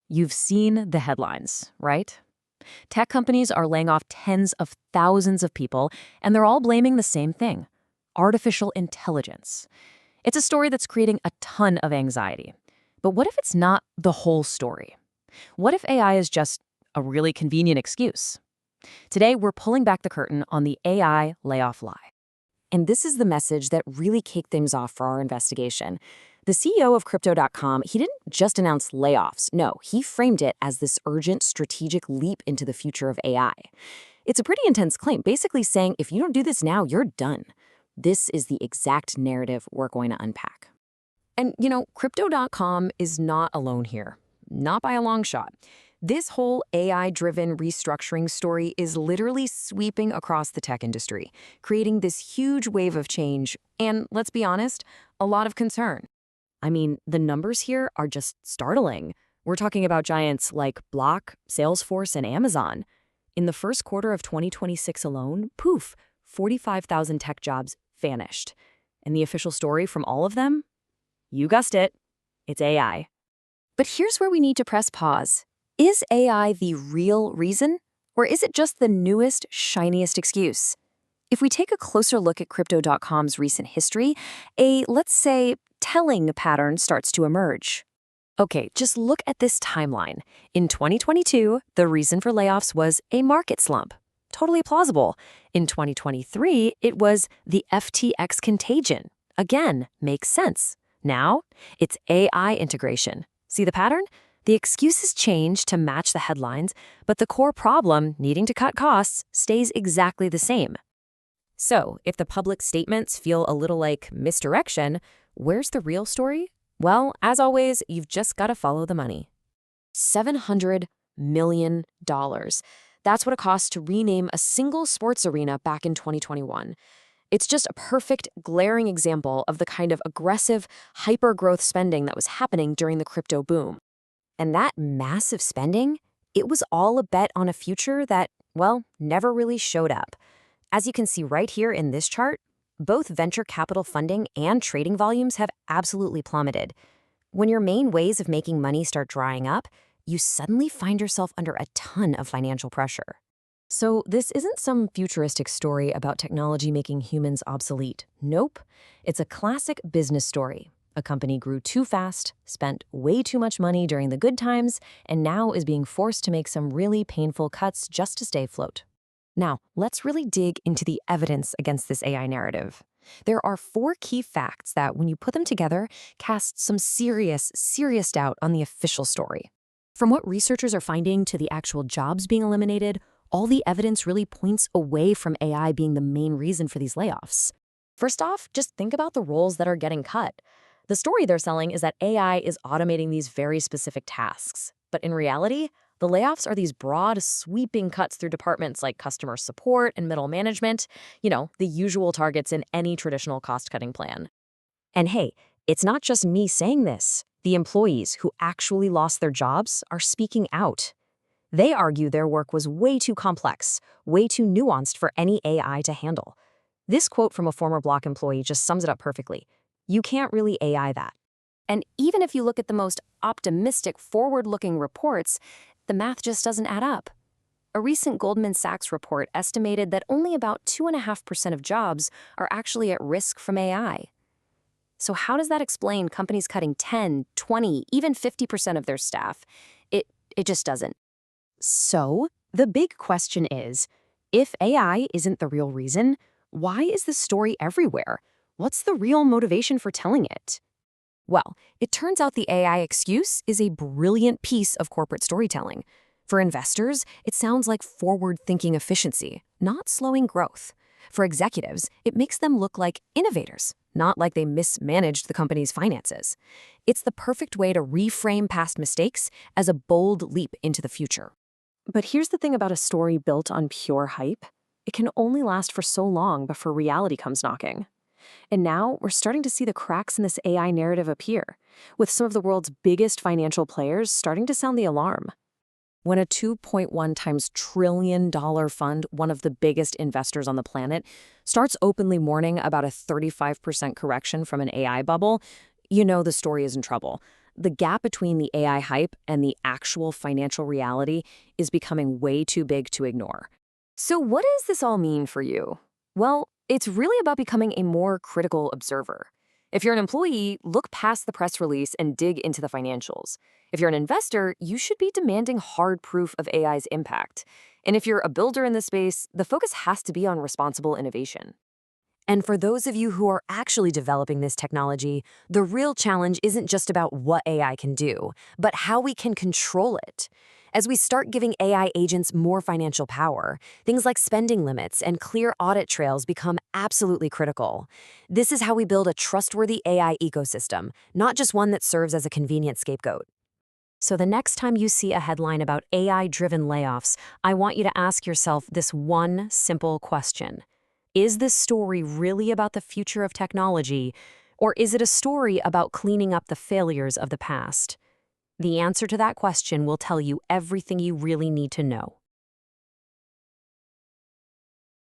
You've seen the headlines, right? Tech companies are laying off tens of thousands of people, and they're all blaming the same thing: artificial intelligence. It's a story that's creating a ton of anxiety. But what if it's not the whole story? What if AI is just a really convenient excuse? Today, we're pulling back the curtain on the AI layoff lie. And this is the message that really kicked things off for our investigation. The CEO of Crypto.com, he didn't just announce layoffs. No, he framed it as this urgent strategic leap into the future of AI. It's a pretty intense claim, basically saying if you don't do this now, you're done. This is the exact narrative we're going to unpack. And, Crypto.com is not alone here. Not by a long shot. This whole AI-driven restructuring story is literally sweeping across the tech industry, creating this huge wave of change and, let's be honest, a lot of concern. I mean, the numbers here are just startling. We're talking about giants like Block, Salesforce, and Amazon. In the first quarter of 2026 alone, poof, 45,000 tech jobs vanished. And the official story from all of them? You guessed it, it's AI. But here's where we need to press pause. Is AI the real reason? Or is it just the newest, shiniest excuse? If we take a closer look at Crypto.com's recent history, let's say, telling pattern starts to emerge. Okay, just look at this timeline. In 2022, the reason for layoffs was a market slump. Totally plausible. In 2023, it was the FTX contagion. Again, makes sense. Now, it's AI integration. See the pattern? The excuses change to match the headlines, but the core problem, needing to cut costs, stays exactly the same. So, if the public statements feel a little like misdirection, where's the real story? Well, as always, you've just got to follow the money. $700 million. That's what it costs to rename a single sports arena back in 2021. It's just a perfect, glaring example of the kind of aggressive, hyper-growth spending that was happening during the crypto boom. And that massive spending, it was all a bet on a future that, well, never really showed up. As you can see right here in this chart, both venture capital funding and trading volumes have absolutely plummeted. When your main ways of making money start drying up, you suddenly find yourself under a ton of financial pressure. So this isn't some futuristic story about technology making humans obsolete. Nope. It's a classic business story. A company grew too fast, spent way too much money during the good times, and now is being forced to make some really painful cuts just to stay afloat. Now, let's really dig into the evidence against this AI narrative. There are 4 key facts that, when you put them together, cast some serious doubt on the official story. From what researchers are finding to the actual jobs being eliminated, all the evidence really points away from AI being the main reason for these layoffs. First off, just think about the roles that are getting cut. The story they're selling is that AI is automating these very specific tasks. But in reality, the layoffs are these broad, sweeping cuts through departments like customer support and middle management, the usual targets in any traditional cost-cutting plan. And hey, it's not just me saying this. The employees who actually lost their jobs are speaking out. They argue their work was way too complex, way too nuanced for any AI to handle. This quote from a former Block employee just sums it up perfectly. You can't really AI that. And even if you look at the most optimistic, forward-looking reports, the math just doesn't add up. A recent Goldman Sachs report estimated that only about 2.5% of jobs are actually at risk from AI. So how does that explain companies cutting 10, 20, even 50% of their staff? It just doesn't. So the big question is, if AI isn't the real reason, why is this story everywhere? What's the real motivation for telling it? Well, it turns out the AI excuse is a brilliant piece of corporate storytelling. For investors, it sounds like forward-thinking efficiency, not slowing growth. For executives, it makes them look like innovators, not like they mismanaged the company's finances. It's the perfect way to reframe past mistakes as a bold leap into the future. But here's the thing about a story built on pure hype. It can only last for so long before reality comes knocking. And now we're starting to see the cracks in this AI narrative appear, with some of the world's biggest financial players starting to sound the alarm. When a $2.1 trillion fund, one of the biggest investors on the planet, starts openly mourning about a 35% correction from an AI bubble, you know the story is in trouble. The gap between the AI hype and the actual financial reality is becoming way too big to ignore. So what does this all mean for you? Well, it's really about becoming a more critical observer. If you're an employee, look past the press release and dig into the financials. If you're an investor, you should be demanding hard proof of AI's impact. And if you're a builder in this space, the focus has to be on responsible innovation. And for those of you who are actually developing this technology, the real challenge isn't just about what AI can do, but how we can control it. As we start giving AI agents more financial power, things like spending limits and clear audit trails become absolutely critical. This is how we build a trustworthy AI ecosystem, not just one that serves as a convenient scapegoat. So the next time you see a headline about AI-driven layoffs, I want you to ask yourself this one simple question. Is this story really about the future of technology, or is it a story about cleaning up the failures of the past? The answer to that question will tell you everything you really need to know.